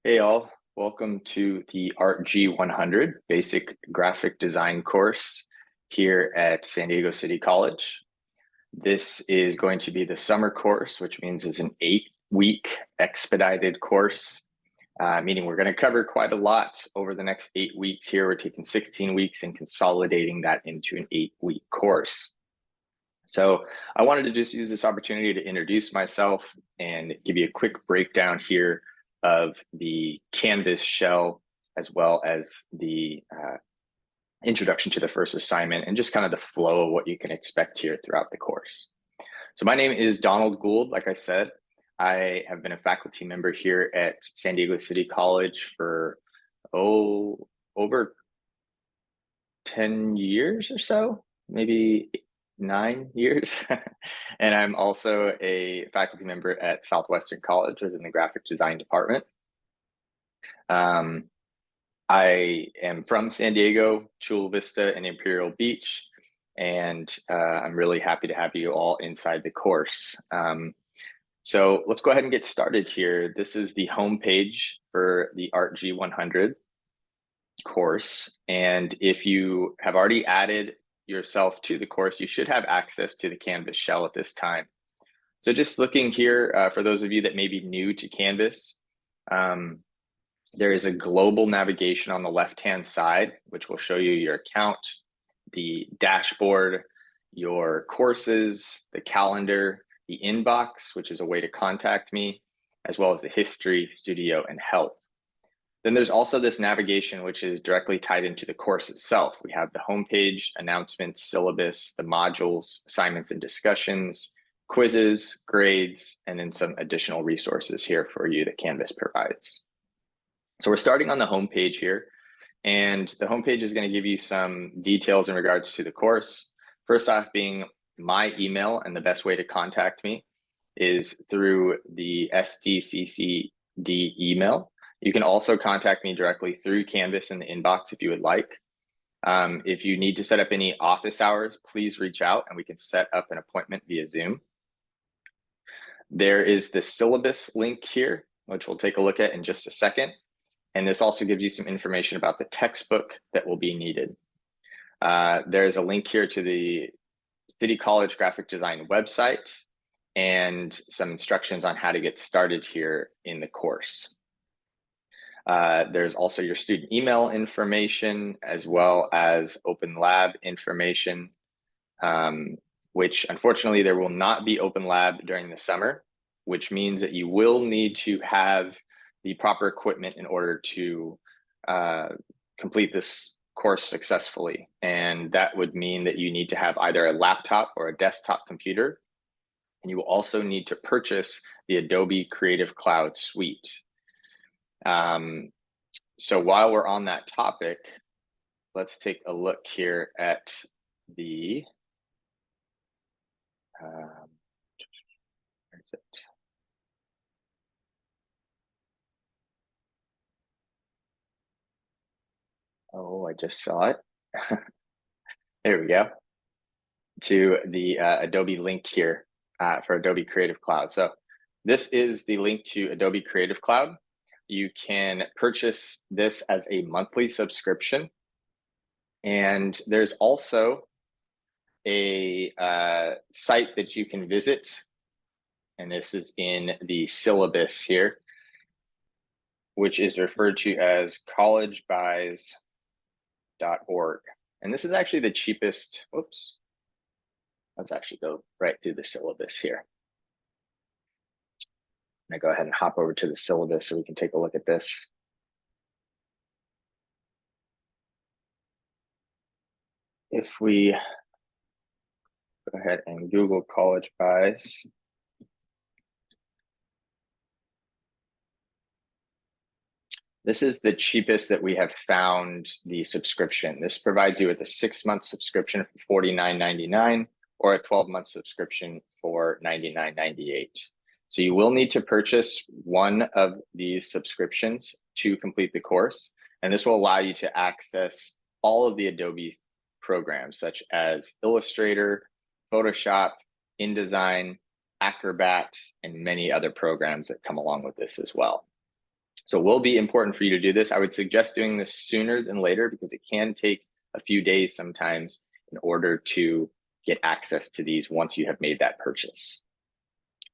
Hey all, welcome to the ARTG100 Basic Graphic Design course here at San Diego City College. This is going to be the summer course, which means it's an 8-week expedited course, meaning we're going to cover quite a lot over the next 8 weeks here. We're taking 16 weeks and consolidating that into an 8-week course. So I wanted to just use this opportunity to introduce myself and give you a quick breakdown here of the Canvas shell, as well as the introduction to the first assignment and just kind of the flow of what you can expect here throughout the course. So my name is Donald Gould. Like I said, I have been a faculty member here at San Diego City College for, over 10 years or so, maybe 9 years. And I'm also a faculty member at Southwestern College within the graphic design department. I am from San Diego, Chula Vista, and Imperial Beach, and I'm really happy to have you all inside the course. So let's go ahead and get started here. This is the homepage for the ARTG100 course, and if you have already added yourself to the course, you should have access to the Canvas shell at this time. So just looking here, for those of you that may be new to Canvas, there is a global navigation on the left-hand side, which will show you your account, the dashboard, your courses, the calendar, the inbox, which is a way to contact me, as well as the history, studio, and help. Then there's also this navigation, which is directly tied into the course itself. We have the homepage, announcements, syllabus, the modules, assignments and discussions, quizzes, grades, and then some additional resources here for you that Canvas provides. So we're starting on the homepage here, and the homepage is going to give you some details in regards to the course. First off, being my email, and the best way to contact me is through the SDCCD email. You can also contact me directly through Canvas in the inbox if you would like. If you need to set up any office hours, please reach out and we can set up an appointment via Zoom. There is the syllabus link here, which we'll take a look at in just a second. And this also gives you some information about the textbook that will be needed. There's a link here to the City College Graphic Design website and some instructions on how to get started here in the course. There's also your student email information, as well as Open Lab information, which unfortunately there will not be Open Lab during the summer, which means that you will need to have the proper equipment in order to complete this course successfully. And that would mean that you need to have either a laptop or a desktop computer. And you will also need to purchase the Adobe Creative Cloud suite. So while we're on that topic, let's take a look here at the, where is it? Oh, I just saw it. There we go. To the Adobe link here for Adobe Creative Cloud. So this is the link to Adobe Creative Cloud. You can purchase this as a monthly subscription. And there's also a site that you can visit. And this is in the syllabus here, which is referred to as collegebuys.org. And this is actually the cheapest. Whoops. Let's actually go right through the syllabus here. I'm gonna go ahead and hop over to the syllabus so we can take a look at this. If we go ahead and Google College Buys, this is the cheapest that we have found the subscription. This provides you with a 6-month subscription for $49.99 or a 12-month subscription for $99.98. So you will need to purchase one of these subscriptions to complete the course, and this will allow you to access all of the Adobe programs such as Illustrator, Photoshop, InDesign, Acrobat, and many other programs that come along with this as well. So it will be important for you to do this. I would suggest doing this sooner than later because it can take a few days sometimes in order to get access to these once you have made that purchase.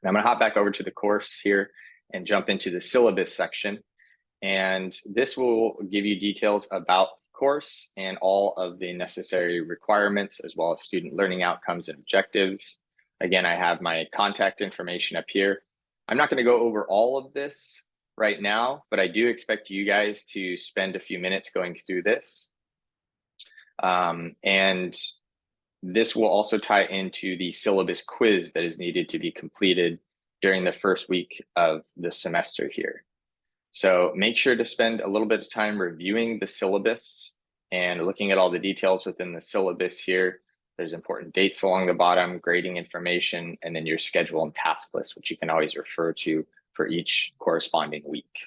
Now I'm going to hop back over to the course here and jump into the syllabus section. And this will give you details about the course and all of the necessary requirements, as well as student learning outcomes and objectives. Again, I have my contact information up here. I'm not going to go over all of this right now, but I do expect you guys to spend a few minutes going through this. And this will also tie into the syllabus quiz that is needed to be completed during the first week of the semester here. So make sure to spend a little bit of time reviewing the syllabus and looking at all the details within the syllabus here. There's important dates along the bottom, grading information, and then your schedule and task list, which you can always refer to for each corresponding week.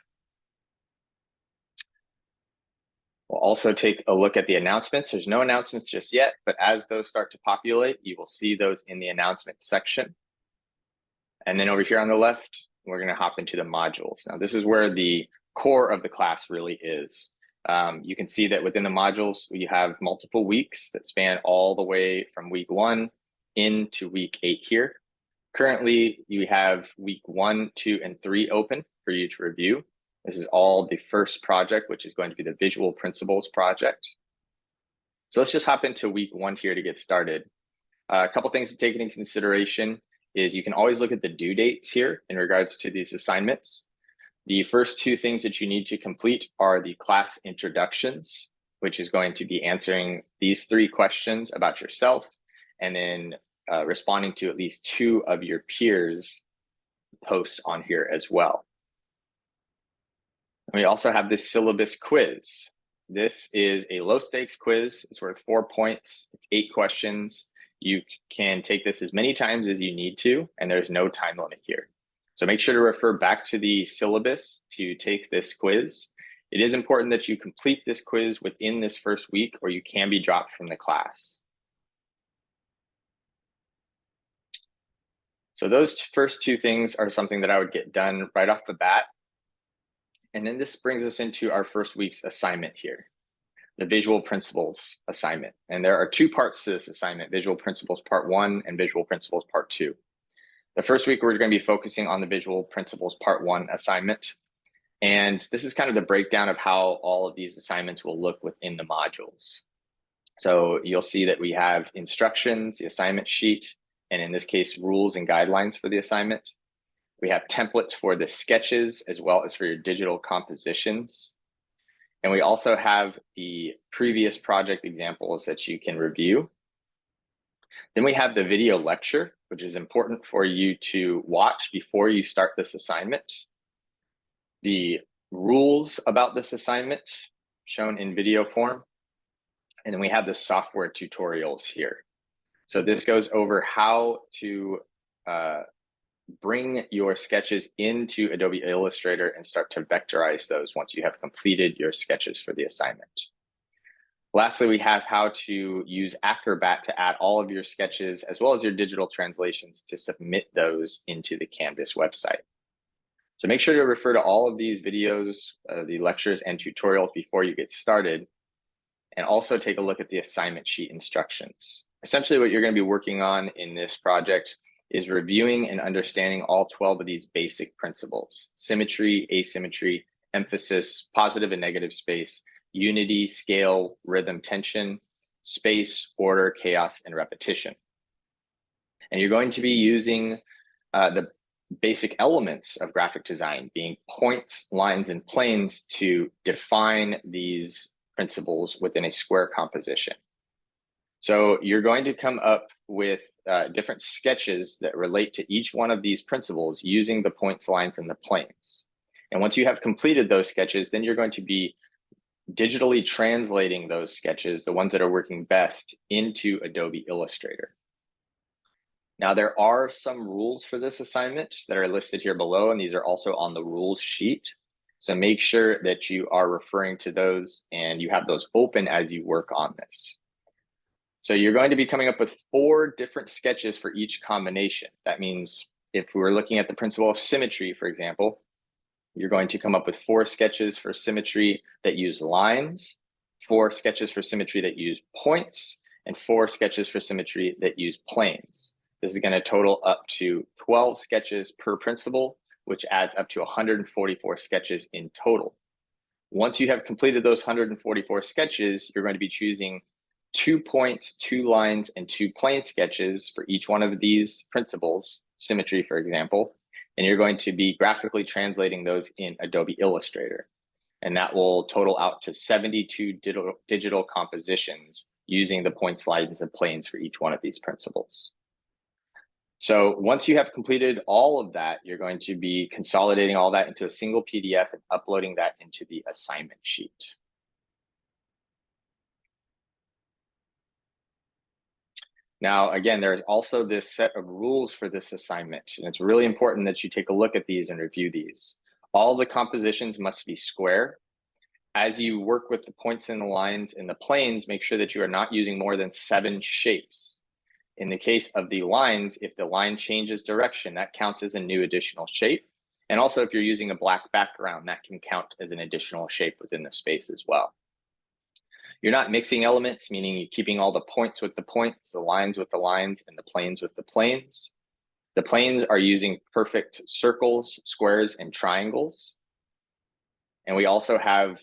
We'll also take a look at the announcements. There's no announcements just yet, but as those start to populate, you will see those in the announcements section. And then over here on the left, we're going to hop into the modules. Now, this is where the core of the class really is. You can see that within the modules, we have multiple weeks that span all the way from week 1 into week 8 here. Currently, you have week 1, 2, and 3 open for you to review. This is all the first project, which is going to be the Visual Principles project. So let's just hop into week 1 here to get started. A couple things to take into consideration is you can always look at the due dates here in regards to these assignments. The first 2 things that you need to complete are the class introductions, which is going to be answering these 3 questions about yourself, and then responding to at least 2 of your peers' posts on here as well. And we also have this syllabus quiz. This is a low stakes quiz. It's worth 4 points. It's 8 questions. You can take this as many times as you need to, and there's no time limit here. So make sure to refer back to the syllabus to take this quiz. It is important that you complete this quiz within this first week, or you can be dropped from the class. So those first 2 things are something that I would get done right off the bat. And then this brings us into our first week's assignment here, the Visual Principles assignment. And there are 2 parts to this assignment, Visual Principles Part 1 and Visual Principles Part 2. The first week, we're going to be focusing on the Visual Principles Part 1 assignment. And this is kind of the breakdown of how all of these assignments will look within the modules. So you'll see that we have instructions, the assignment sheet, and in this case, rules and guidelines for the assignment. We have templates for the sketches as well as for your digital compositions. And we also have the previous project examples that you can review. Then we have the video lecture, which is important for you to watch before you start this assignment. The rules about this assignment shown in video form. And then we have the software tutorials here. So this goes over how to bring your sketches into Adobe Illustrator and start to vectorize those once you have completed your sketches for the assignment. Lastly, we have how to use Acrobat to add all of your sketches as well as your digital translations to submit those into the Canvas website. So make sure to refer to all of these videos, the lectures and tutorials before you get started, and also take a look at the assignment sheet instructions. Essentially, what you're going to be working on in this project is reviewing and understanding all 12 of these basic principles: symmetry, asymmetry, emphasis, positive and negative space, unity, scale, rhythm, tension, space, order, chaos, and repetition. And you're going to be using the basic elements of graphic design, being points, lines, and planes, to define these principles within a square composition. So you're going to come up with different sketches that relate to each one of these principles using the points, lines, and the planes. And once you have completed those sketches, then you're going to be digitally translating those sketches, the ones that are working best, into Adobe Illustrator. Now, there are some rules for this assignment that are listed here below, and these are also on the rules sheet. So make sure that you are referring to those and you have those open as you work on this. So you're going to be coming up with 4 different sketches for each combination. That means if we were looking at the principle of symmetry, for example, You're going to come up with 4 sketches for symmetry that use lines, 4 sketches for symmetry that use points, and 4 sketches for symmetry that use planes. This is going to total up to 12 sketches per principle, which adds up to 144 sketches in total. Once you have completed those 144 sketches, you're going to be choosing 2 points, 2 lines, and 2 plane sketches for each one of these principles, symmetry, for example, and you're going to be graphically translating those in Adobe Illustrator. And that will total out to 72 digital compositions using the points, lines, and planes for each one of these principles. So once you have completed all of that, you're going to be consolidating all that into a single PDF and uploading that into the assignment sheet. Now, again, there's also this set of rules for this assignment, and it's really important that you take a look at these and review these. All the compositions must be square. As you work with the points and the lines and the planes, make sure that you are not using more than 7 shapes. In the case of the lines, if the line changes direction, that counts as a new additional shape. And also, if you're using a black background, that can count as an additional shape within the space as well. You're not mixing elements, meaning you're keeping all the points with the points, the lines with the lines, and the planes with the planes. The planes are using perfect circles, squares, and triangles. And we also have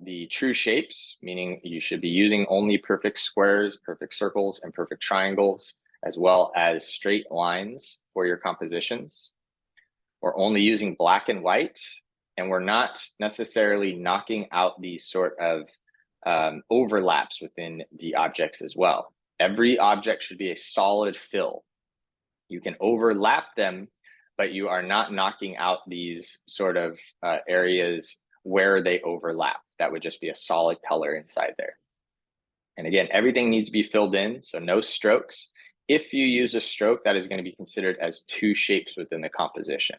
the true shapes, meaning you should be using only perfect squares, perfect circles, and perfect triangles, as well as straight lines for your compositions. We're only using black and white, and we're not necessarily knocking out these sort of overlaps within the objects as well. Every object should be a solid fill. You can overlap them, but you are not knocking out these sort of areas where they overlap. That would just be a solid color inside there. And again, everything needs to be filled in, so no strokes. If you use a stroke, that is going to be considered as 2 shapes within the composition.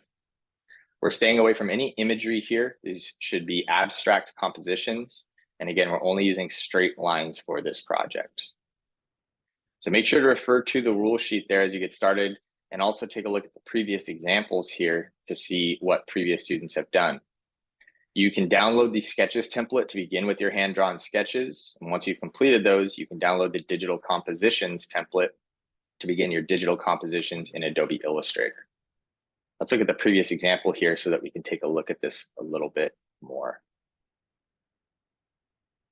We're staying away from any imagery here. These should be abstract compositions. And again, we're only using straight lines for this project. So make sure to refer to the rule sheet there as you get started, and also take a look at the previous examples here to see what previous students have done. You can download the sketches template to begin with your hand-drawn sketches. And once you've completed those, you can download the digital compositions template to begin your digital compositions in Adobe Illustrator. Let's look at the previous example here so that we can take a look at this a little bit more.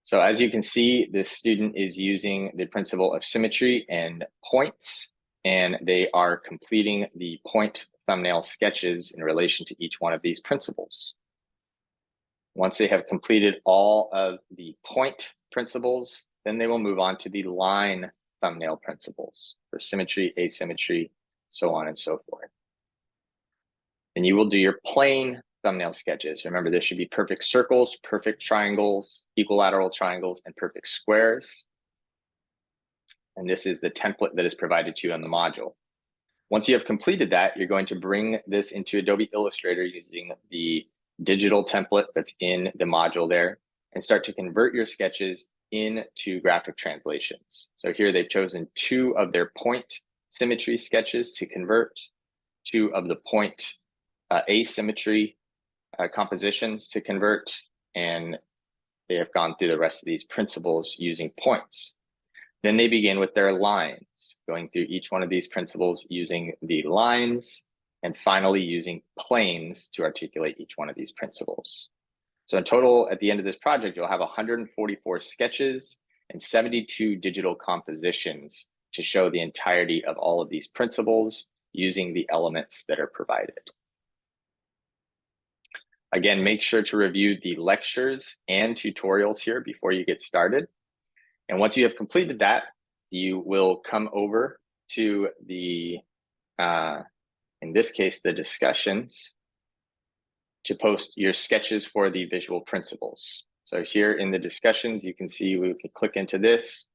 So as you can see, this student is using the principle of symmetry and points, and they are completing the point thumbnail sketches in relation to each one of these principles. Once they have completed all of the point principles, then they will move on to the line thumbnail principles for symmetry, asymmetry, so on and so forth. And you will do your plane thumbnail sketches. Remember, this should be perfect circles, perfect triangles, equilateral triangles, and perfect squares. And this is the template that is provided to you on the module. Once you have completed that, you're going to bring this into Adobe Illustrator using the digital template that's in the module there, and start to convert your sketches into graphic translations. So here they've chosen 2 of their point symmetry sketches to convert, 2 of the point asymmetry compositions to convert, and they have gone through the rest of these principles using points. Then they begin with their lines, going through each one of these principles using the lines, and finally using planes to articulate each one of these principles. So in total, at the end of this project, you'll have 144 sketches and 72 digital compositions to show the entirety of all of these principles using the elements that are provided. Again, make sure to review the lectures and tutorials here before you get started. And once you have completed that, you will come over to the, in this case, the discussions to post your sketches for the visual principles. So here in the discussions, you can see we can click into this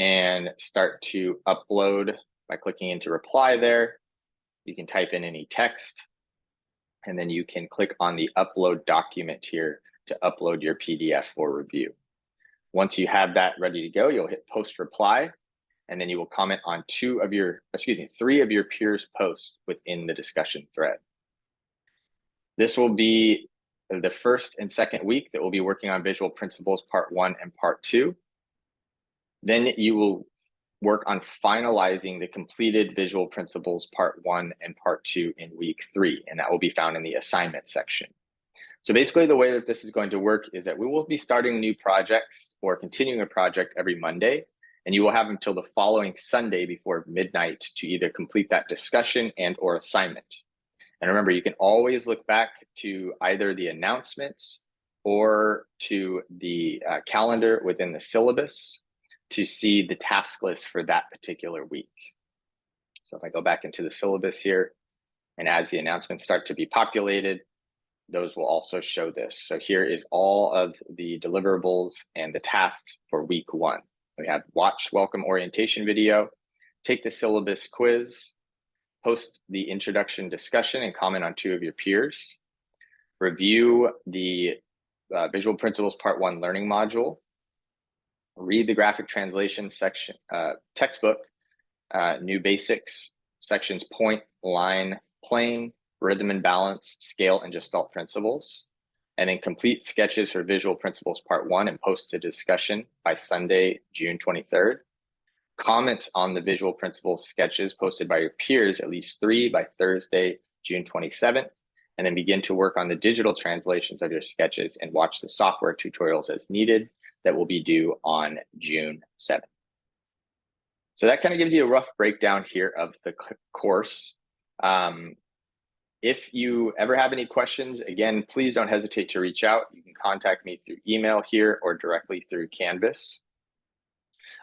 and start to upload by clicking into reply there. You can type in any text, and then you can click on the upload document here to upload your PDF for review. Once you have that ready to go, you'll hit post reply, and then you will comment on 3 of your peers' posts within the discussion thread. This will be the first and second week that we'll be working on Visual Principles Part 1 and Part 2. Then you will work on finalizing the completed Visual Principles Part 1 and Part 2 in week 3, and that will be found in the assignment section. So basically the way that this is going to work is that we will be starting new projects or continuing a project every Monday, and you will have until the following Sunday before midnight to either complete that discussion and or assignment. And remember, you can always look back to either the announcements or to the calendar within the syllabus to see the task list for that particular week. So if I go back into the syllabus here, and as the announcements start to be populated, those will also show this. So here is all of the deliverables and the tasks for week 1. We have watch welcome orientation video, take the syllabus quiz, post the introduction discussion and comment on 2 of your peers, review the Visual Principles Part 1 learning module, read the graphic translation section textbook, new basics, sections point, line, plane, rhythm and balance, scale, and gestalt principles, and then complete sketches for Visual Principles Part 1 and post to discussion by Sunday, June 23rd. Comment on the Visual Principles sketches posted by your peers, at least 3 by Thursday, June 27th, and then begin to work on the digital translations of your sketches and watch the software tutorials as needed that will be due on June 7th. So that kind of gives you a rough breakdown here of the course. If you ever have any questions, again, please don't hesitate to reach out. You can contact me through email here or directly through Canvas.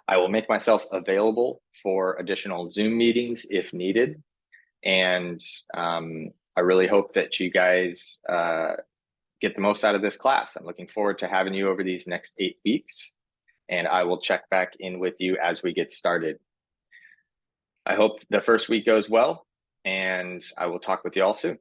I will make myself available for additional Zoom meetings if needed. And I really hope that you guys get the most out of this class. I'm looking forward to having you over these next 8 weeks, and I will check back in with you as we get started. I hope the first week goes well, and I will talk with you all soon.